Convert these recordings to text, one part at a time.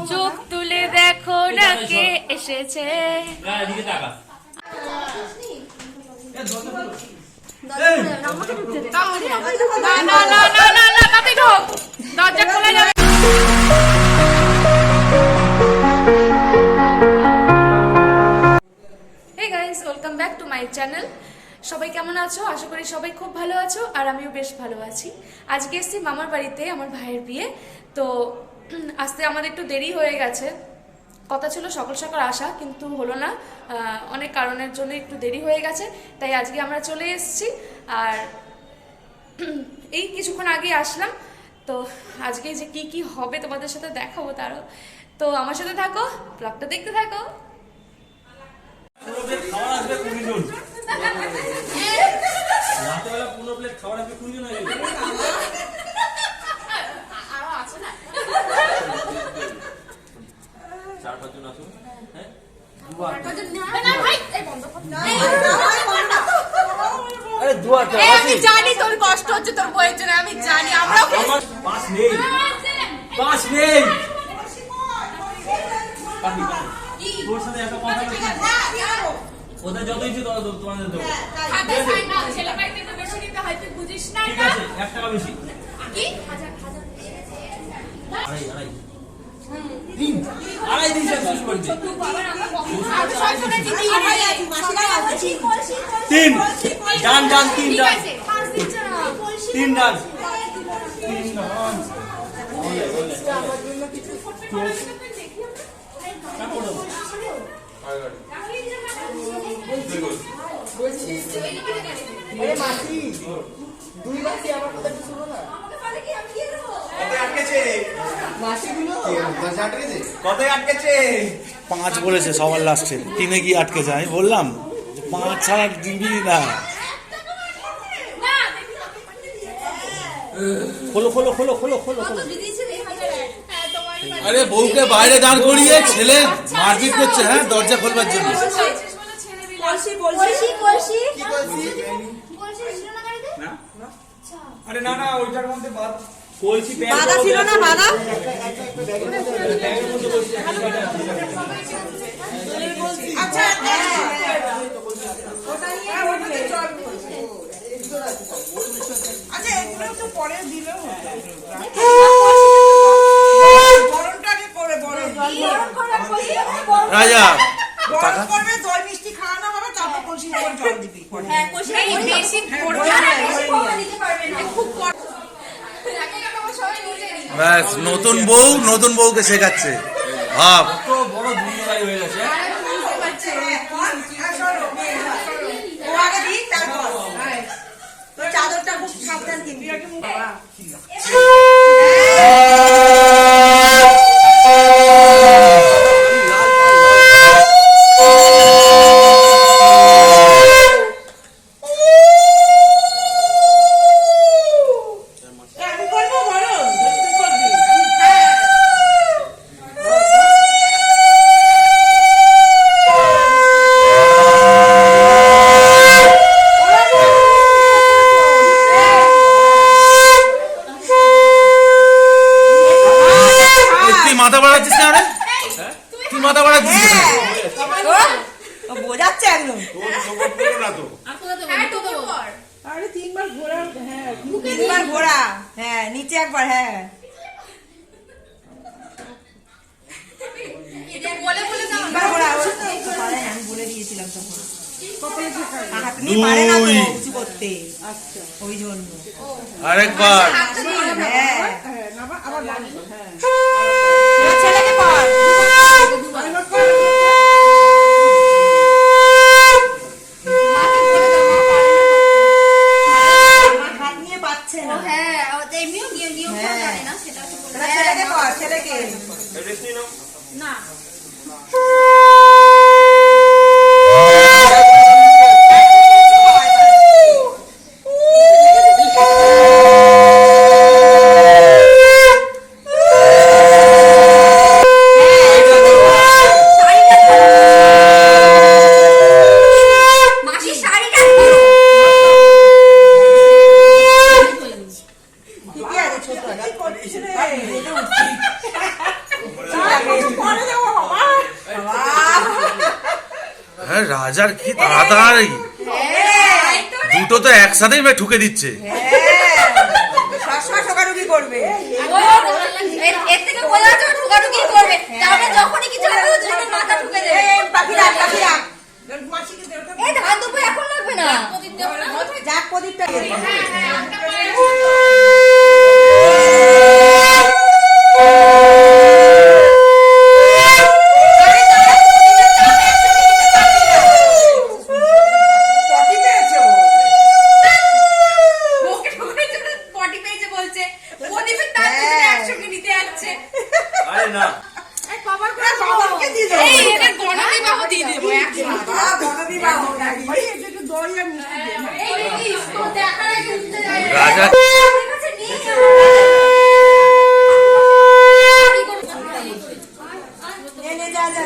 চোখ তুলে দেখো না কে এসেছে। দরজা খোলা যাবে। Hey guys, welcome back to my channel. সবাই কেমন আছো? আশা করি সবাই খুব ভালো আছো, আর আমিও বেশ ভালো আছি। আজকে এসেছি মামার বাড়িতে, আমার ভাইয়ের বিয়ে। তো আসতে আমাদের একটু দেরি হয়ে গেছে। কথা ছিল সকাল সকাল আসা, কিন্তু হলো না, অনেক কারণের জন্য একটু দেরি হয়ে গেছে। তাই আজকে আমরা চলে এসেছি, আর এই কিছুক্ষণ আগে আসলাম। তো আজকে যে কি কি হবে তোমাদের সাথে দেখাবো তারও। তো আমার সাথে থাকো, ব্লগটা দেখতে থাকো। আমি জানি তোর কষ্ট হচ্ছে তোর বইয়ের জন্য, আমি জানি। আমরা ওদের যত ইচ্ছে তোমাদের দেবো। ছেলে পাইতে তো বেশি নিতে হয়, তুই বুঝিস না। ঠিক আছে, 1 টাকা বেশি। কি? আড়াই দিন শেষ করে দিই। 3 ডান ডান 3 ডান 3 ডান। পাঁচ বলেছে সবার লাস্টে, 3 গিয়ে আটকেছে। আমি বললাম 5 ছাড়া দিবি না। খোলো খোলো খোলো খোলো খোলো খোলো। আরে বউকে বাইরে দাঁড় করিয়ে ছেলে মারপিট করছে, হ্যাঁ, দরজা খোলবার জন্য। আরে না না, ওইটার মধ্যে বাদ কলসি বাধা ছিল না, বাধা আচ্ছা আচ্ছা, এগুলো তো পরে দিলেও গরমটাকে করে রাজা গরম করবে, দই মিষ্টি খাওয়ানো হবে, তারপর কলসির উপর জল দিবি। হ্যাঁ, কলসি বেশি পড়বে না, দিতে পারবে না, খুব ব্যাস, নতুন বউকে শেখাচ্ছে। ভাব কত বড় দুনিয়ায় হয়ে গেছে। ও আগে দিক, তারপর তোর চাদরটা খুব সাবধান কিনবি। মাথা বাড়াচ্ছিস না? আরে তুই মাথা বাড়াচ্ছিস বোঝাচ্ছে একদম। আরে 3 বার ঘোরা, হ্যাঁ 3 বার ঘোরা, হ্যাঁ নিচে একবার, হ্যাঁ আমি বলে দিয়েছিলাম তখন। হাত নিয়ে পারে না তো কিছু করতে, আচ্ছা ওই জন্য আরেকবার। হ্যাঁ আবার ছেলেকে কর। হাত নিয়ে পাচ্ছে না। হ্যাঁ, এমনিও নিয়ম জানে না, সেটা ছেলেকে কর, ছেলেকে না। ছোট আরে রাজার কি তাড়াতাড়ি, দুটো তো একসাথেই ভাই ঠুকে দিচ্ছে। সবসময় ঠোকাঠুকি করবে। এর থেকে বোঝা যাচ্ছে ও ঠোকাঠুকি করবে, তাহলে যখনই কিছু হবে ও দুজনে মাথা ঠুকে দেবে। এই পাখি রাখ, পাখি রাখ। মাসিকে দে ওটা। এই ধান দুপুর এখন লাগবে না। যাক প্রদীপটা দে। পটি পেয়েছে ও। ওকে ঠোকার জন্য পটি পেয়েছে বলছে, প্রদীপের তার দুজনে একসঙ্গে নিতে যাচ্ছে। আরে না বাবাকে দিয়ে দাও। এই এদের গণবিবাহ দিয়ে দেবো একসঙ্গে। বাবা, বনবিবাহ নাকি? ভাই এটা একটু দই আর মিষ্টি দে। এই তো দেখার আগে উঠতে যায়। রাজা আমার কাছে নিয়ে যাও। নে, নে, যা, যা।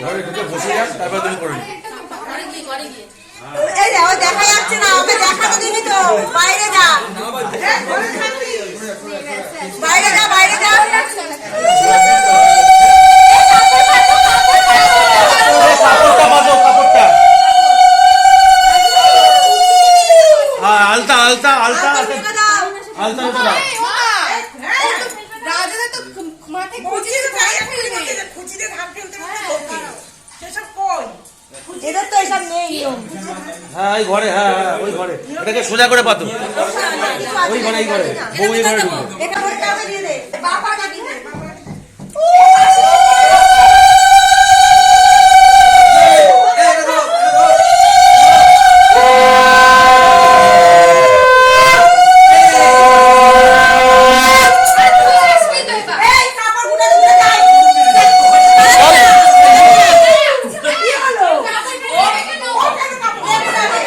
ঘরে ঢুকে বসে যান, তারপর তুমি করে নিও। এই দেখো, দেখা যাচ্ছে না, ওকে দেখাতে দিবি তো। বাইরে যা। বাইরে যা, বাইরে যা। কাপড়টা বাঁধো, কাপড়টা। আলতা আলতা আলতা ঢুকে দাও। আলতা আলতা দাও। রাজাদা তো মাথায় খুঁচিয়ে দে, বাইরে খুঁচিয়ে দে, খুঁচিয়ে দে, ধান ফেলতে বলছে ওকে। সেসব কই? এদের তো এসব নেই নিয়ম। হ্যাঁ এই ঘরে, হ্যাঁ হ্যাঁ ওই ঘরে, এটাকে সোজা করে পাতো। ওই ঘরে, এই ঘরে, বউ এই ঘরে ঢুকবে। এটা করে কাউকে দিয়ে দে। বাবাকে দিয়ে দে। এই কাপড় গুলো তুলে যাই। কি হলো? ও কেন কাপড় দিয়ে যাবে?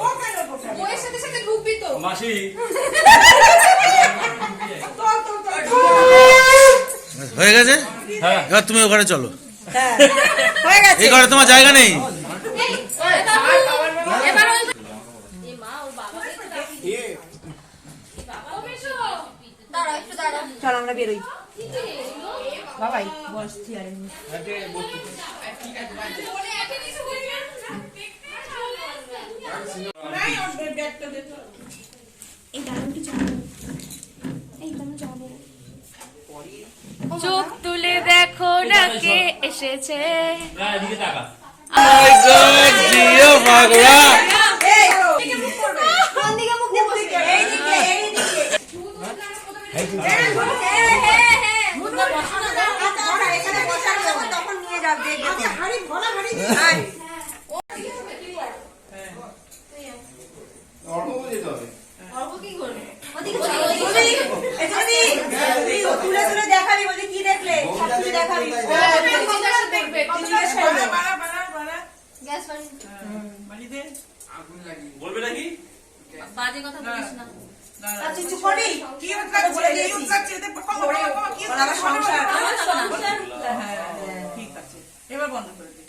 ও কেন কোথায়? বইয়ের সাথে সাথে ঢুকবি তো। মাসি হয়ে গেছে? হ্যাঁ এবার তুমি ওখানে চলো, হ্যাঁ, হয়ে গেছে। এই ঘরে তোমার জায়গা নেই। এবার ওই দাঁড়াও একটু দাঁড়াও। চল আমরা বেরোই। বাবাই বস চেয়ারে নিয়ে। চোখ তুলে দেখো না কে এসেছে। না এদিকে তাকা My God, জিও পাগলা। এই কোন দিকে মুখ দিয়ে বসে? এইদিকে, এইদিকে। হ্যাঁ হ্যাঁ আচ্ছা, এখানে বসার যখন তখন নিয়ে যাও, দেখবে। হাড়ি ভরা হাড়ি দিয়ে। আয়। ওদিকে চলো। এই যে তুই তুলে তুলে দেখাবি, বলি কি দেখলে? সব তুলে দেখাবি। দেখবে গ্যাস বলবে নাকি বাজে কথা বলিস না। আচ্ছা, চুপ করবি? কি বলে দিয়েছি? ওর আবার সংসার। ঠিক আছে এবার বন্ধ করে দে।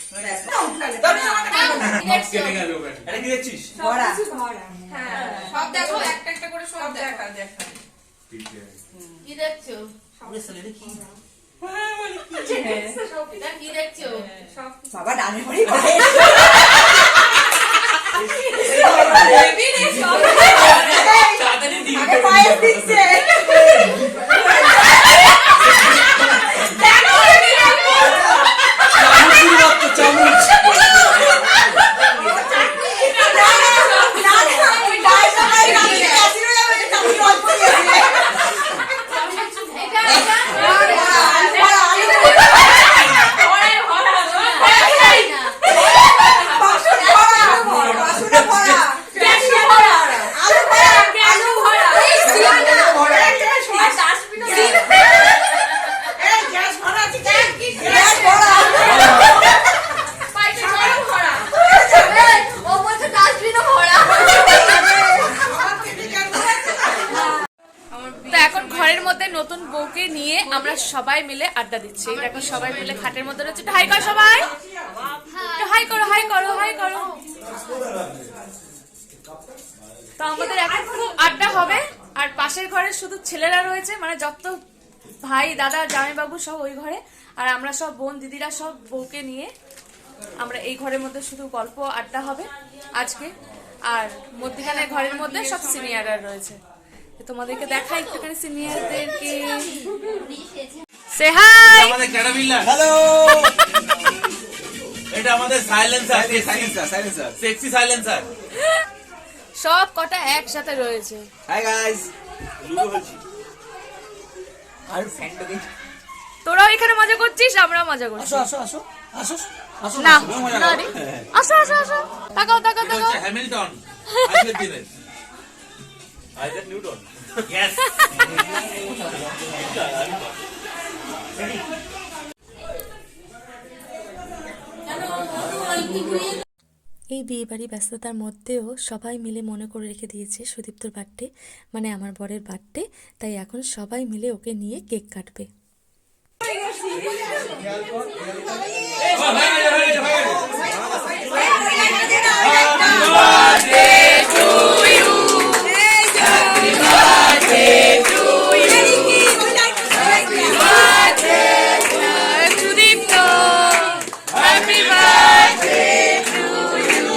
কেটে গেল এটা কি দেখছিস ভরা। সব দেখো একটা একটা করে সব দেখো। দেখা দেখা কি দেখছো? এটা কি দেখছো? বাবা ডানে পড়ি পায়ে। তাড়াতাড়ি দিন আগে পায়ে দিচ্ছে। চামচ। তো এখন ঘরের মধ্যে নতুন বউকে নিয়ে আমরা সবাই মিলে আড্ডা দিচ্ছি। দেখো সবাই মিলে খাটের মধ্যে রয়েছে। একটু হাই করো সবাই, একটু হাই করো হাই করো হাই করো। তো আমাদের এখন খুব আড্ডা হবে। আর পাশের ঘরে শুধু ছেলেরা রয়েছে, মানে যত ভাই দাদা জামাইবাবু সব ওই ঘরে, আর আমরা সব বোন দিদিরা সব বউকে নিয়ে আমরা এই ঘরের মধ্যে শুধু গল্প আড্ডা হবে আজকে, আর মধ্যখানে ঘরের মধ্যে সব সিনিয়ররা রয়েছে। তো তোমাদেরকে দেখাই একটুখানি সিনিয়রদেরকে। সে হাই। আমাদের ক্যাটারপিলার। হ্যালো এটা আমাদের সাইলেন্সার, সাইলেন্সার। Sexy silencer. সব কটা একসাথে রয়েছে। Hi guys. আর ফ্যান্ডকে তোরাও এখানে মজা করছিস, আমরাও মজা করছি। আসো আসো আসো আসো আসো। না না রে, আসো আসো আসো, তাকাও তাকাও এটা তাকাও। হচ্ছে হ্যামিল্টন আজকের দিনের। Isaac Newton. ইয়েস। এই বিয়েবাড়ি ব্যস্ততার মধ্যেও সবাই মিলে মনে করে রেখে দিয়েছে সুদীপ্তর বার্থডে, মানে আমার বরের বার্থডে, তাই এখন সবাই মিলে ওকে নিয়ে কেক কাটবে। Sudipta, happy birthday to you.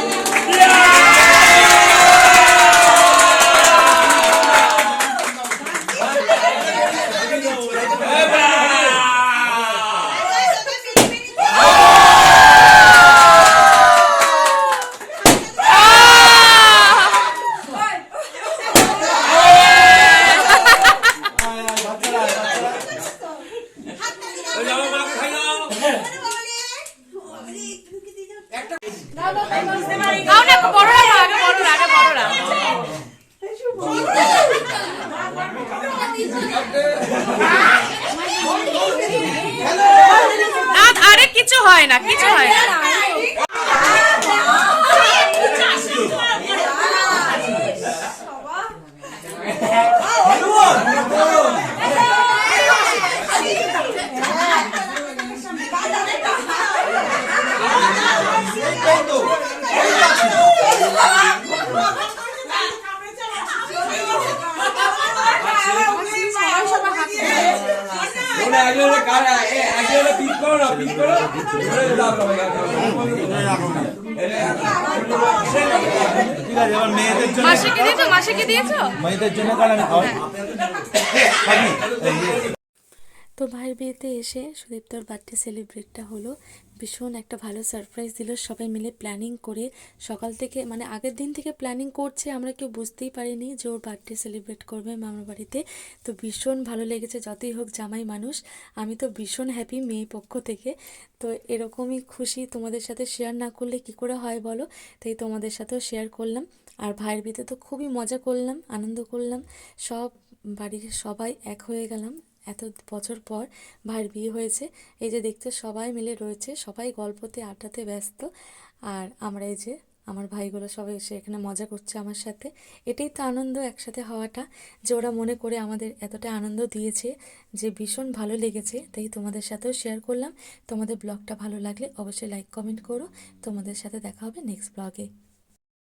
খাও না, বড়রা খাও, আগে বড়রা, আগে বড়রা। না, আরে কিছু হয় না, কিছু হয় না। ঠিক আছে, এবার মেয়েদের জন্য মাসিকে দিয়েছো, মাসিকে দিয়েছো? মেয়েদের জন্য কাল আমি খাওয়াই। খাবি? তো ভাইয়ের বিয়েতে এসে সুদীপ্তর বার্থডে সেলিব্রেটটা হলো, ভীষণ একটা ভালো সারপ্রাইজ দিল। সবাই মিলে প্ল্যানিং করে সকাল থেকে, মানে আগের দিন থেকে প্ল্যানিং করছে, আমরা কেউ বুঝতেই পারিনি যে ওর বার্থডে সেলিব্রেট করবে মামার বাড়িতে। তো ভীষণ ভালো লেগেছে, যতই হোক জামাই মানুষ। আমি তো ভীষণ হ্যাপি মেয়ে পক্ষ থেকে। তো এরকমই খুশি তোমাদের সাথে শেয়ার না করলে কি করে হয় বলো, তাই তোমাদের সাথেও শেয়ার করলাম। আর ভাইয়ের বিয়েতে তো খুবই মজা করলাম, আনন্দ করলাম, সব বাড়ির সবাই এক হয়ে গেলাম। এত বছর পর ভাইয়ের বিয়ে হয়েছে। এই যে দেখতে সবাই মিলে রয়েছে, সবাই গল্পতে আড্ডাতে ব্যস্ত। আর আমরা এই যে আমার ভাইগুলো সবাই এসে এখানে মজা করছে আমার সাথে। এটাই তো আনন্দ, একসাথে হওয়াটা, যে ওরা মনে করে আমাদের এতটা আনন্দ দিয়েছে যে ভীষণ ভালো লেগেছে। তাই তোমাদের সাথেও শেয়ার করলাম। তোমাদের ব্লগটা ভালো লাগলে অবশ্যই লাইক কমেন্ট করো। তোমাদের সাথে দেখা হবে নেক্সট ব্লগে।